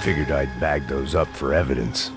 Figured I'd bag those up for evidence.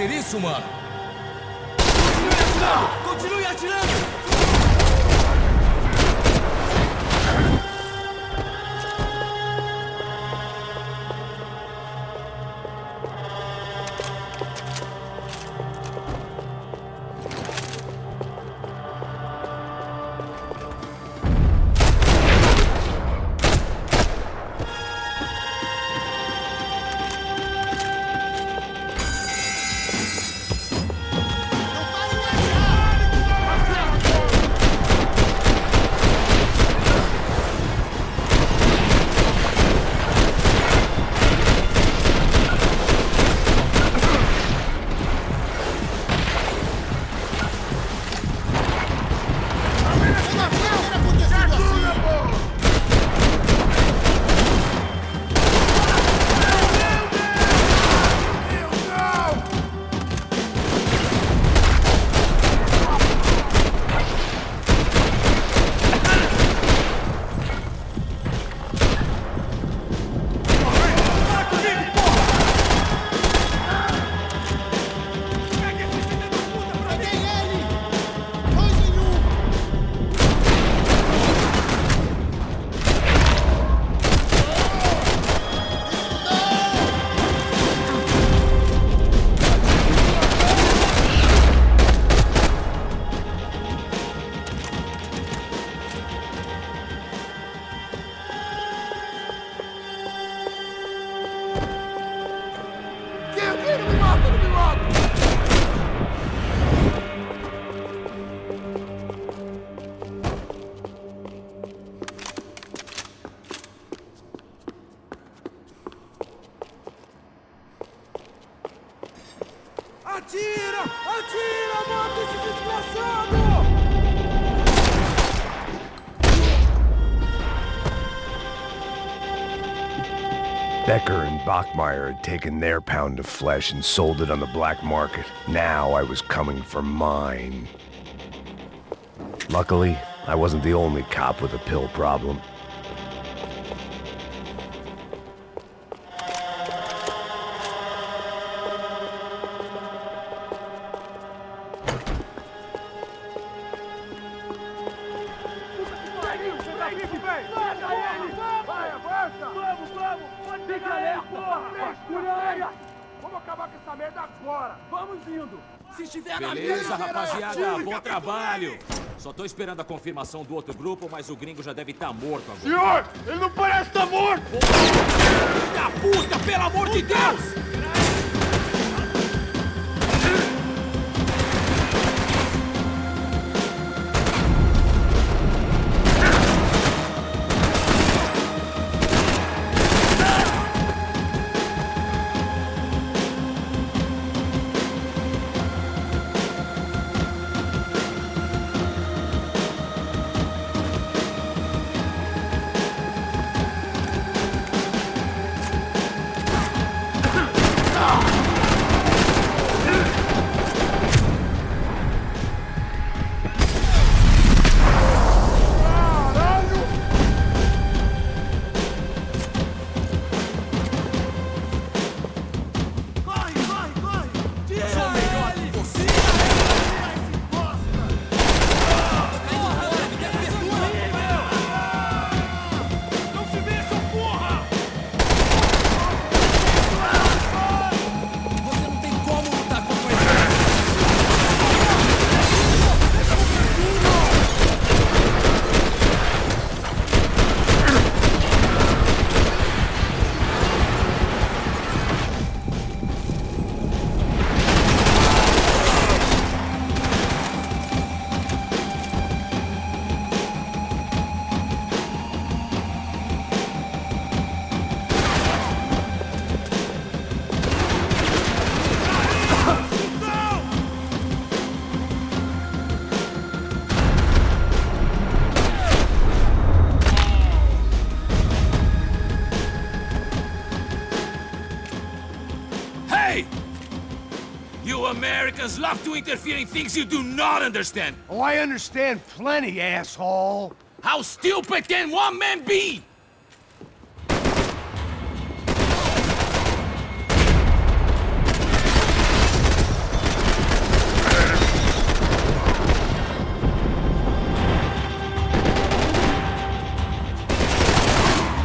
Isso, mano! Continue atirando! Atira! Atira! Mata esse desgraçado! Becker and Bachmeyer had taken their pound of flesh and sold it on the black market. Now I was coming for mine. Luckily, I wasn't the only cop with a pill problem. Beleza, rapaziada, bom trabalho. Só tô esperando a confirmação do outro grupo, mas o gringo já deve estar morto agora. Senhor, ele não parece estar morto! Filho da puta, pelo amor de Deus! Americans love to interfere in things you do not understand. Oh, I understand plenty, asshole. How stupid can one man be?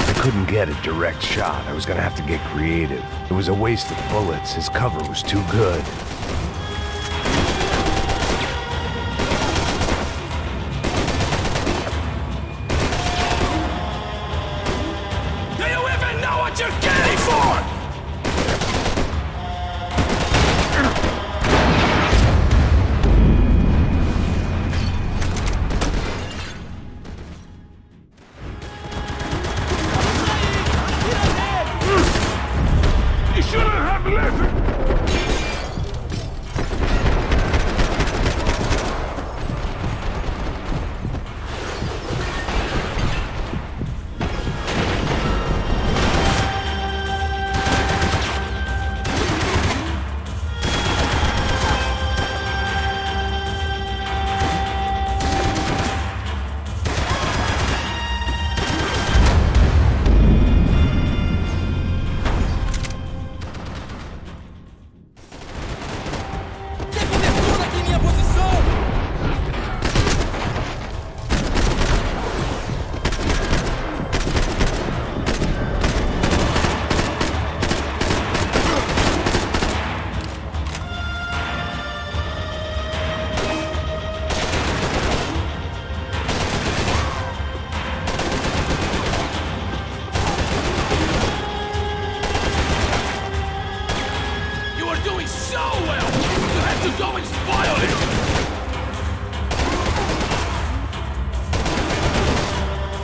I couldn't get a direct shot. I was gonna have to get creative. It was a waste of bullets. His cover was too good. Do you even know what you're getting for? You shouldn't have listened!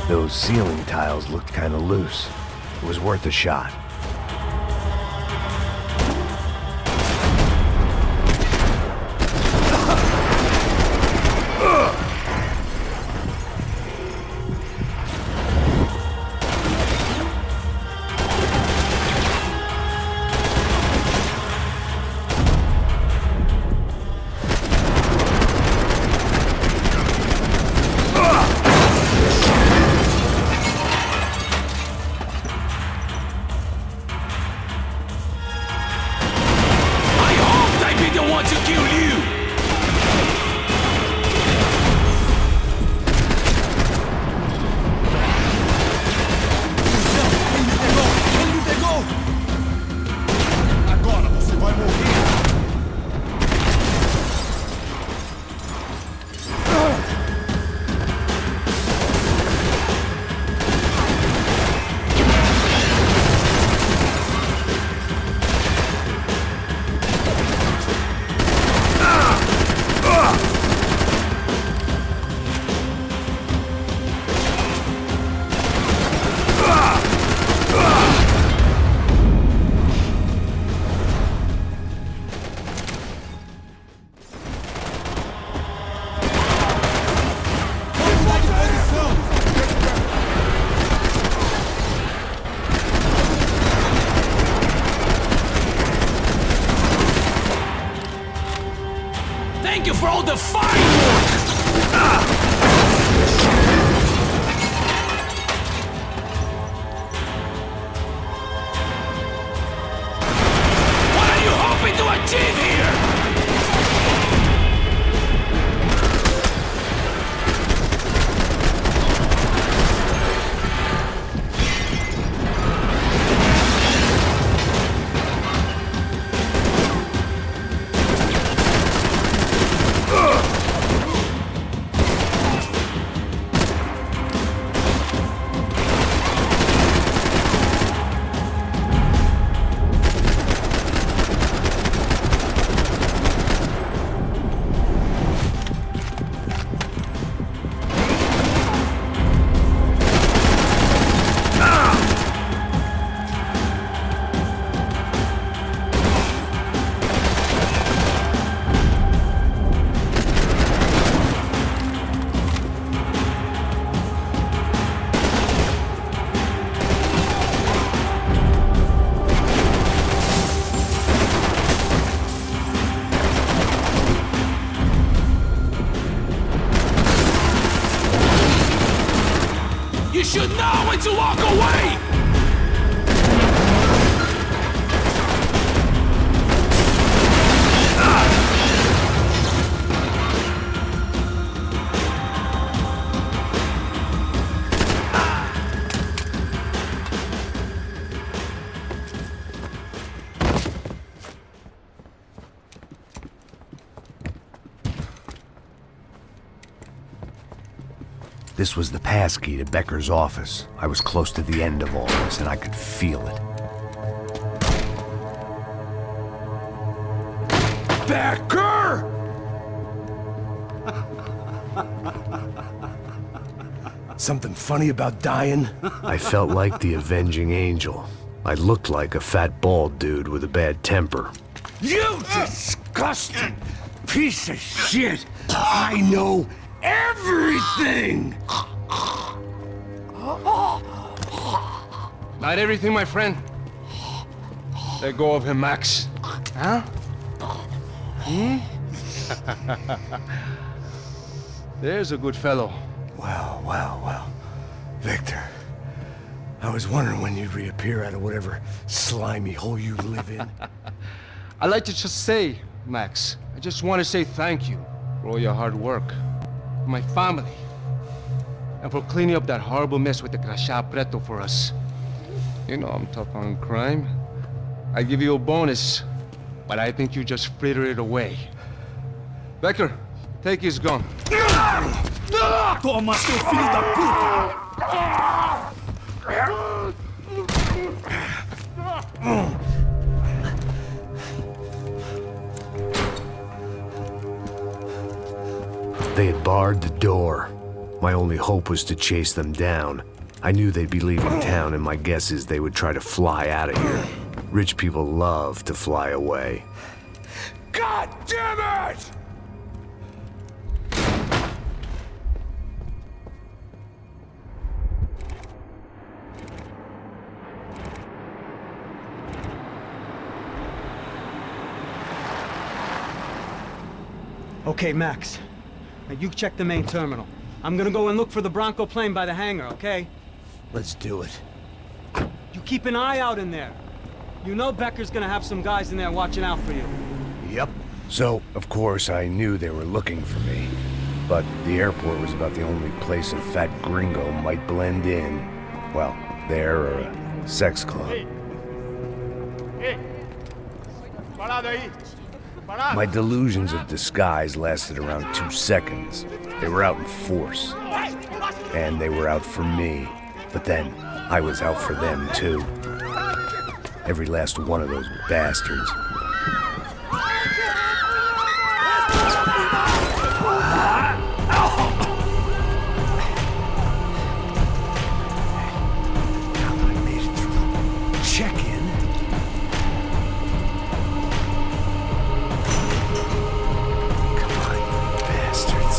Those ceiling tiles looked kind of loose. It was worth a shot. Thank you for all the fireworks! What are you hoping to achieve here? Ugh! You should know when to walk away! This was the passkey to Becker's office. I was close to the end of all this, and I could feel it. Becker! Something funny about dying? I felt like the avenging angel. I looked like a fat bald dude with a bad temper. You disgusting piece of shit! I know everything! Not everything, my friend. Let go of him, Max. Huh? There's a good fellow. Well. Victor, I was wondering when you'd reappear out of whatever slimy hole you live in. I'd like to just say, Max, I just want to say thank you for all your hard work. For my family. And for cleaning up that horrible mess with the Crasha Preto for us. You know I'm tough on crime. I give you a bonus, but I think you just frittered it away. Becker, take his gun. Toma, seu filho da puta! They had barred the door. My only hope was to chase them down. I knew they'd be leaving town, and my guess is they would try to fly out of here. Rich people love to fly away. God damn it! Okay, Max. Now you check the main terminal. I'm gonna go and look for the Bronco plane by the hangar, okay? Let's do it. You keep an eye out in there. You know Becker's gonna have some guys in there watching out for you. Yep. So, of course, I knew they were looking for me. But the airport was about the only place a fat gringo might blend in. Well, there or a sex club. My delusions of disguise lasted around 2 seconds. They were out in force. And they were out for me. But then, I was out for them too. Every last one of those bastards. Now that I made it through check-in. Come on, you bastards.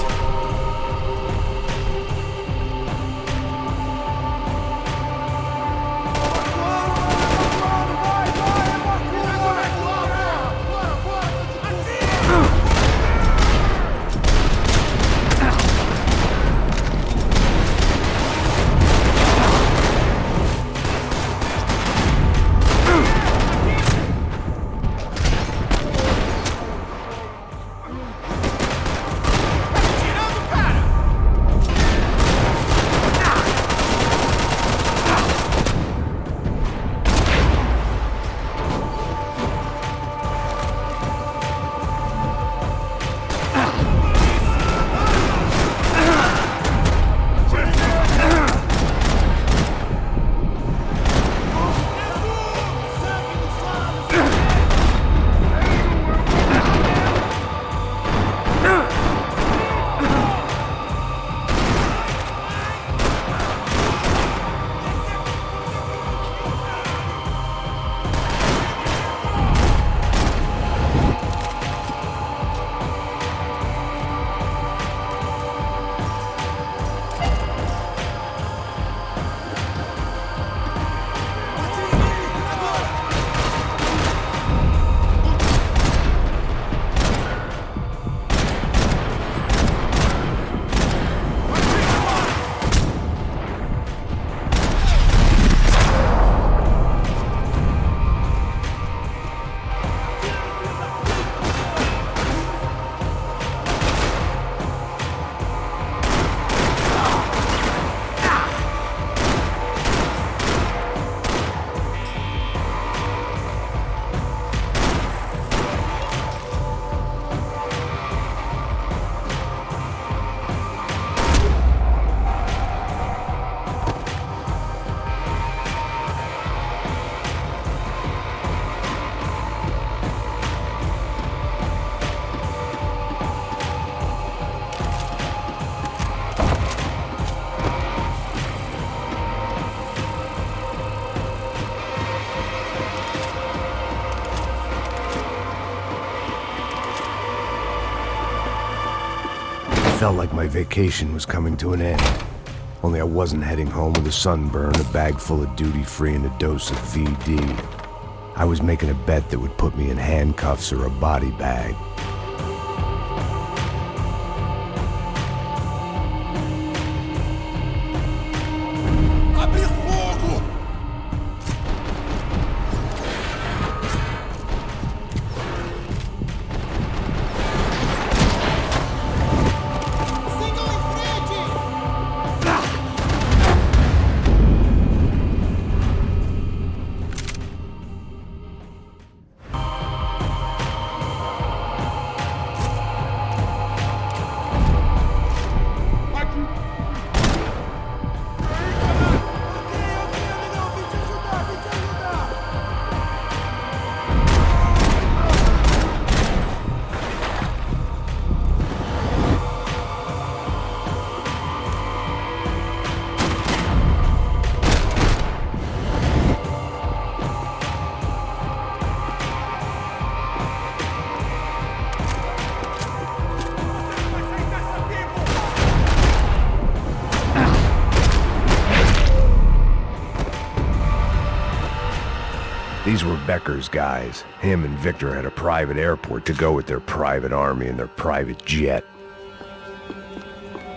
felt like my vacation was coming to an end. Only I wasn't heading home with a sunburn, a bag full of duty-free, and a dose of VD. I was making a bet that would put me in handcuffs or a body bag. These were Becker's guys. Him and Victor had a private airport to go with their private army and their private jet.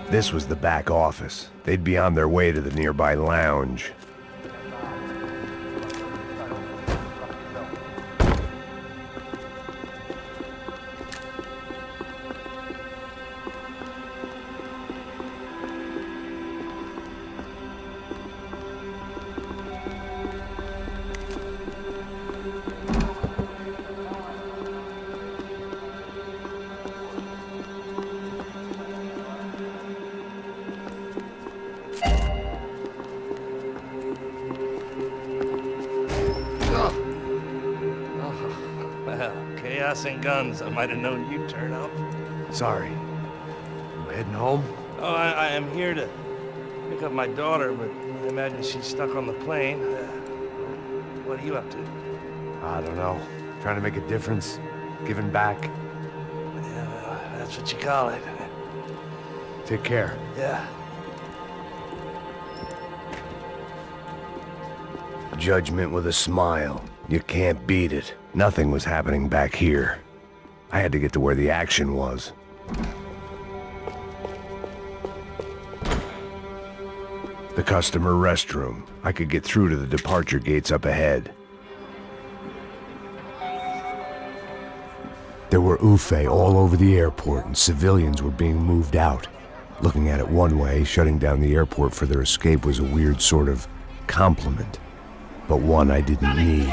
This was the back office. They'd be on their way to the nearby lounge. Chaos and guns. I might have known you'd turn up. Sorry. You heading home? Oh, I am here to pick up my daughter, but I imagine she's stuck on the plane. What are you up to? I don't know. Trying to make a difference. Giving back. Yeah, well, that's what you call it. Take care. Yeah. Judgment with a smile. You can't beat it. Nothing was happening back here. I had to get to where the action was. The customer restroom. I could get through to the departure gates up ahead. There were UFE all over the airport, and civilians were being moved out. Looking at it one way, shutting down the airport for their escape was a weird sort of compliment, but one I didn't need.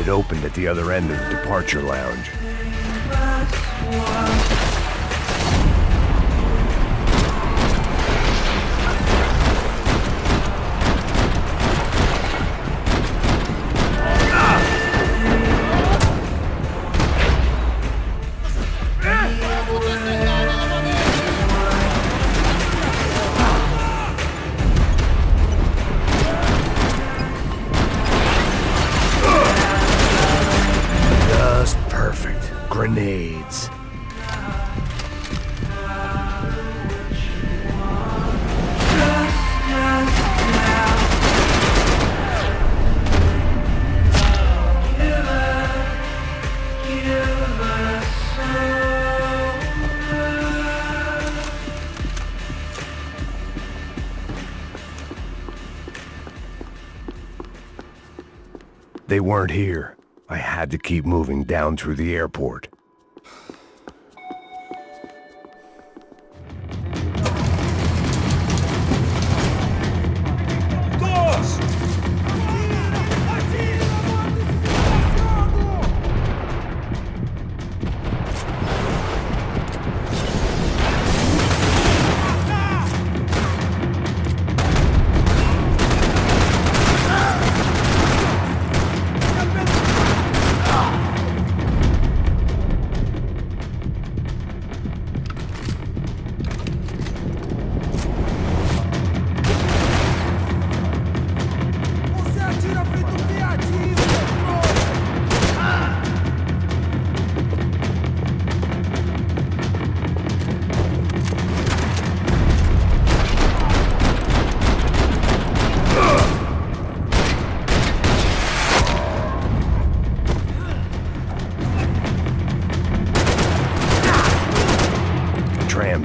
It opened at the other end of the departure lounge. Grenades. They weren't here. I had to keep moving down through the airport.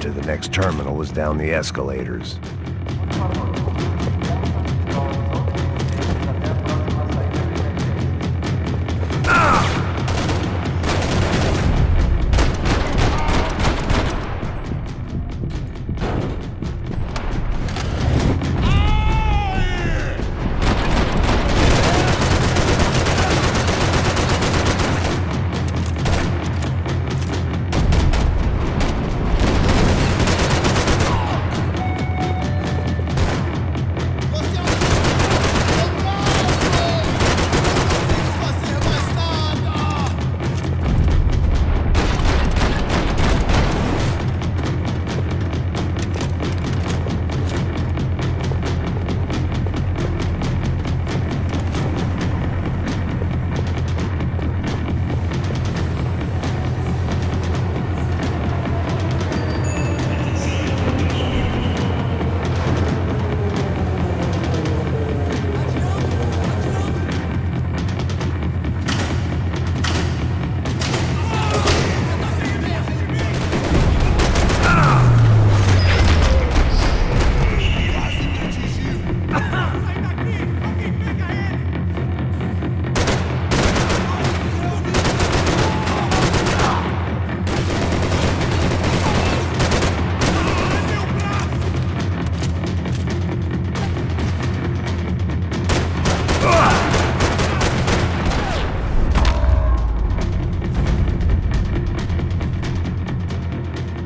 To the next terminal was down the escalators.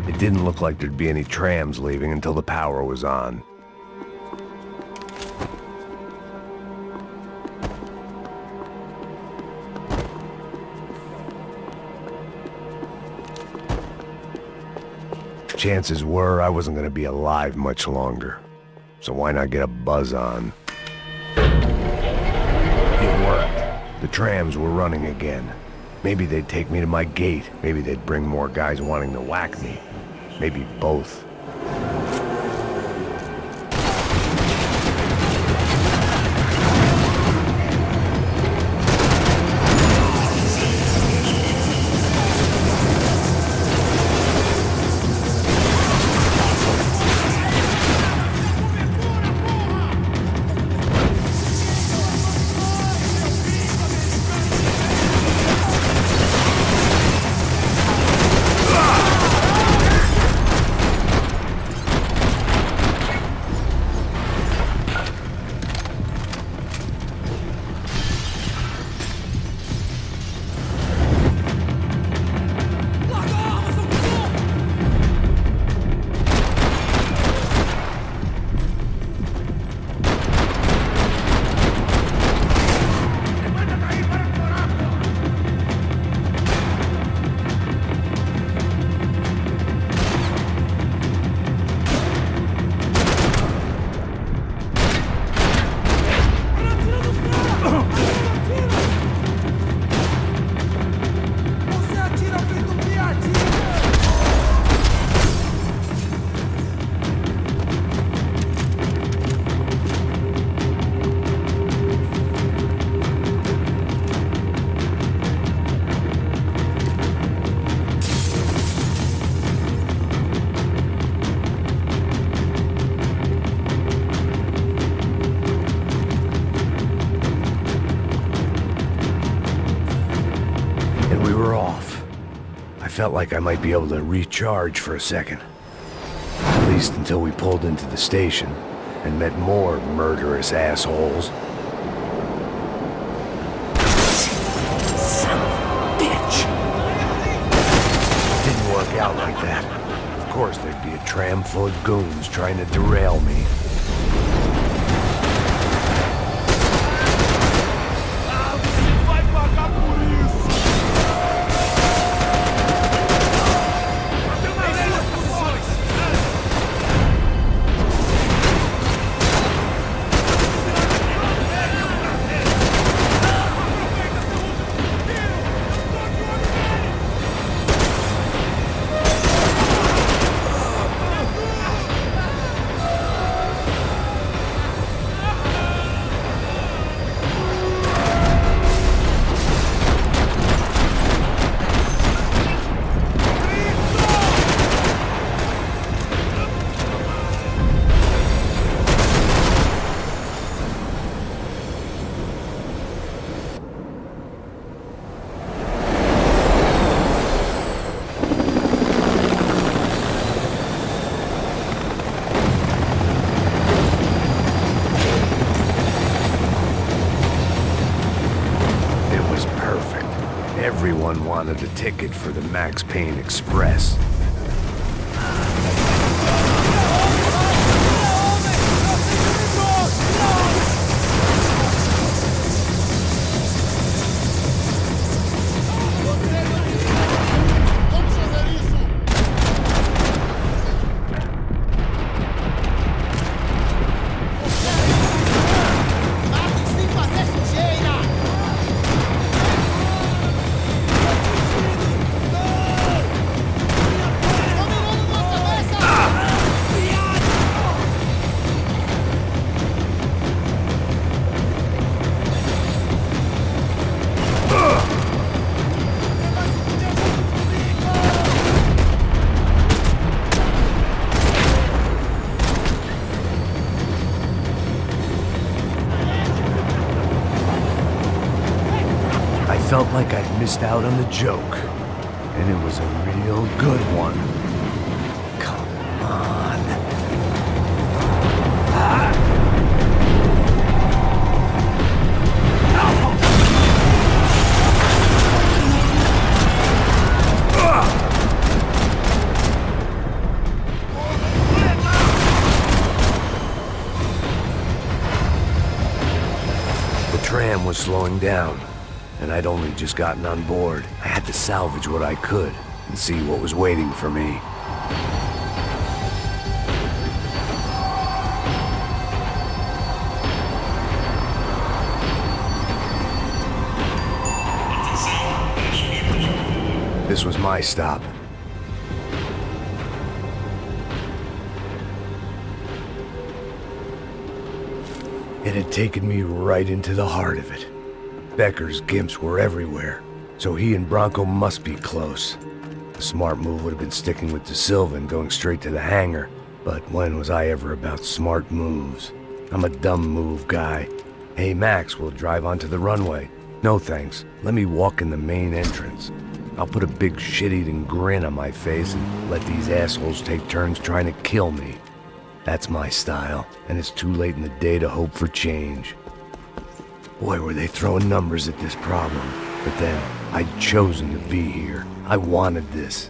It didn't look like there'd be any trams leaving until the power was on. Chances were I wasn't gonna be alive much longer, so why not get a buzz on? It worked. The trams were running again. Maybe they'd take me to my gate. Maybe they'd bring more guys wanting to whack me. Maybe both. and we were off. I felt like I might be able to recharge for a second. At least until we pulled into the station and met more murderous assholes. Son of a bitch! Didn't work out like that. Of course there'd be a tram full of goons trying to derail me. Everyone wanted a ticket for the Max Payne Express. Felt like I'd missed out on the joke, and it was a real good one. Come on. The tram was slowing down. And I'd only just gotten on board. I had to salvage what I could and see what was waiting for me. This was my stop. It had taken me right into the heart of it. Becker's gimps were everywhere, so he and Bronco must be close. The smart move would have been sticking with De Silva and going straight to the hangar, but when was I ever about smart moves? I'm a dumb move guy. Hey Max, we'll drive onto the runway. No thanks, let me walk in the main entrance. I'll put a big shit-eating grin on my face and let these assholes take turns trying to kill me. That's my style, and it's too late in the day to hope for change. Boy, were they throwing numbers at this problem. But then, I'd chosen to be here. I wanted this.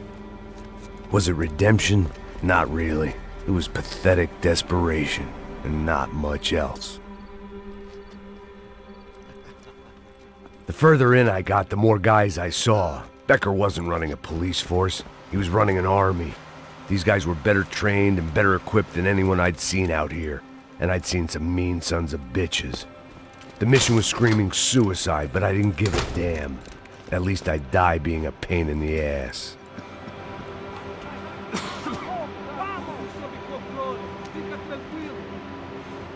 Was it redemption? Not really. It was pathetic desperation, and not much else. The further in I got, the more guys I saw. Becker wasn't running a police force. He was running an army. These guys were better trained and better equipped than anyone I'd seen out here. And I'd seen some mean sons of bitches. The mission was screaming suicide, but I didn't give a damn. At least I'd die being a pain in the ass.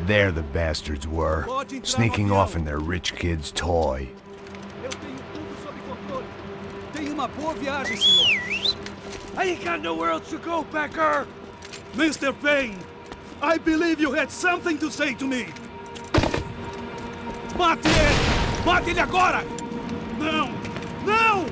There the bastards were, sneaking off in their rich kid's toy. I ain't got nowhere else to go, Becker! Mr. Payne, I believe you had something to say to me! Mate ele! Mate ele agora! Não! Não!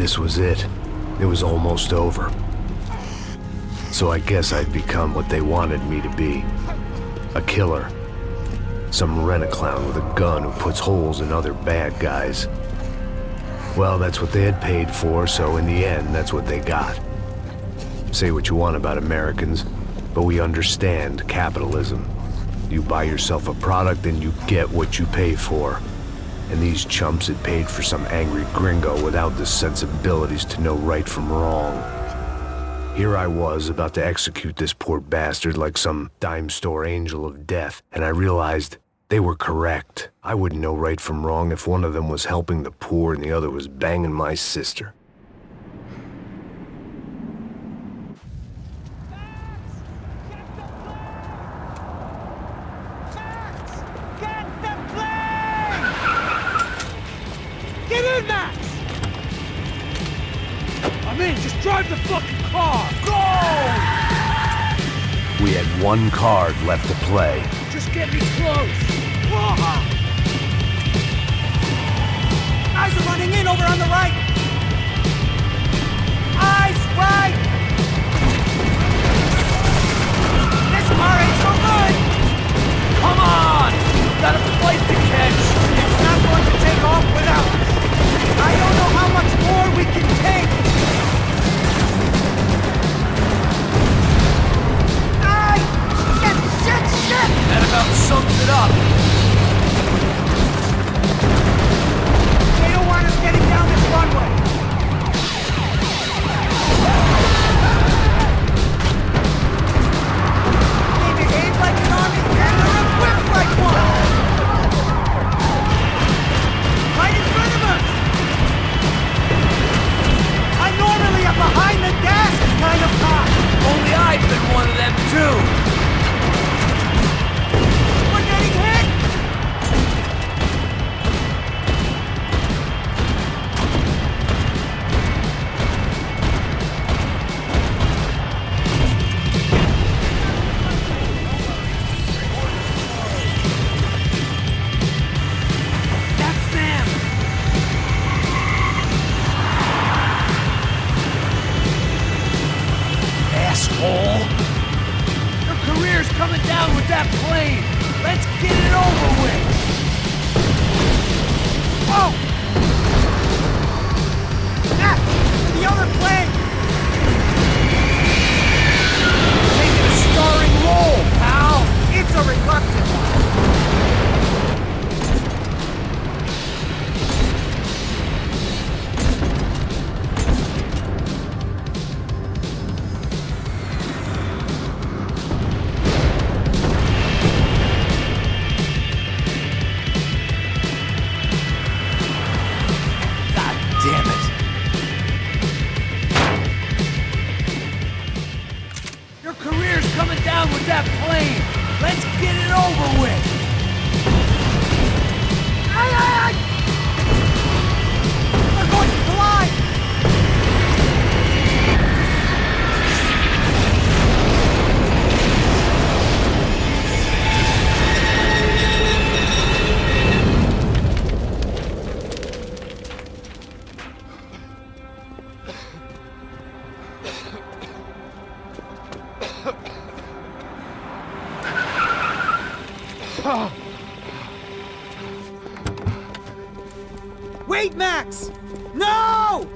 This was it. It was almost over. So I guess I'd become what they wanted me to be. A killer. Some rent-a-clown with a gun who puts holes in other bad guys. Well, that's what they had paid for, so in the end, that's what they got. Say what you want about Americans, but we understand capitalism. You buy yourself a product and you get what you pay for. And these chumps had paid for some angry gringo without the sensibilities to know right from wrong. Here I was, about to execute this poor bastard like some dime store angel of death, and I realized they were correct. I wouldn't know right from wrong if one of them was helping the poor and the other was banging my sister. Just drive the fucking car! Go! We had one card left to play. Just get me close! Eyes are running in over on the right! Eyes right! This car ain't so good! Come on! Got a flight to catch! It's not going to take off without us! I don't know how much more we can take! That about sums it up. They don't want us getting down this runway. They behave like an army and they're equipped like one. Right in front of us. I'm normally a behind the gas kind of cop. Only I've been one of them too. Wait, Max! No!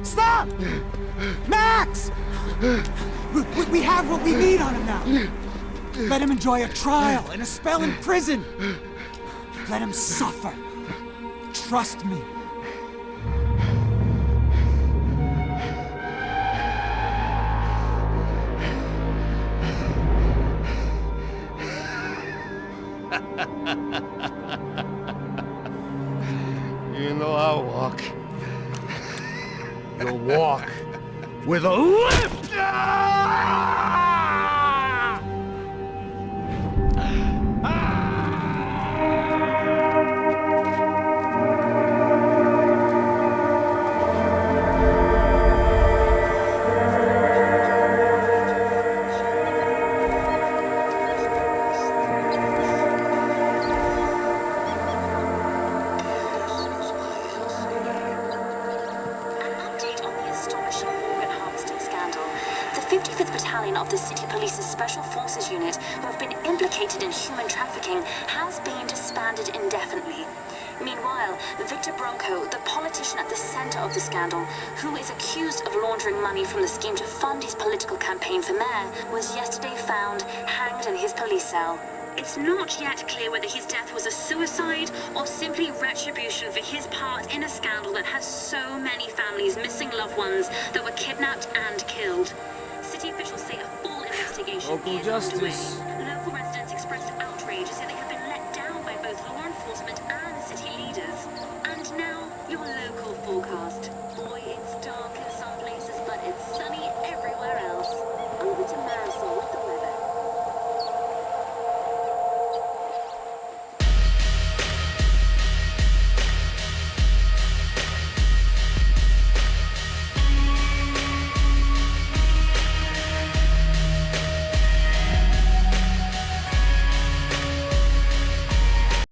Stop! Max! We have what we need on him now. Let him enjoy a trial and a spell in prison. Let him suffer. Trust me. You know I'll walk. You'll walk with a lift! battalion of the City Police's Special Forces unit who have been implicated in human trafficking has been disbanded indefinitely. Meanwhile, Victor Bronco, the politician at the center of the scandal, who is accused of laundering money from the scheme to fund his political campaign for mayor, was yesterday found hanged in his police cell. It's not yet clear whether his death was a suicide or simply retribution for his part in a scandal that has so many families missing loved ones that were kidnapped and killed. City officials say a full investigation Local is underway. justice.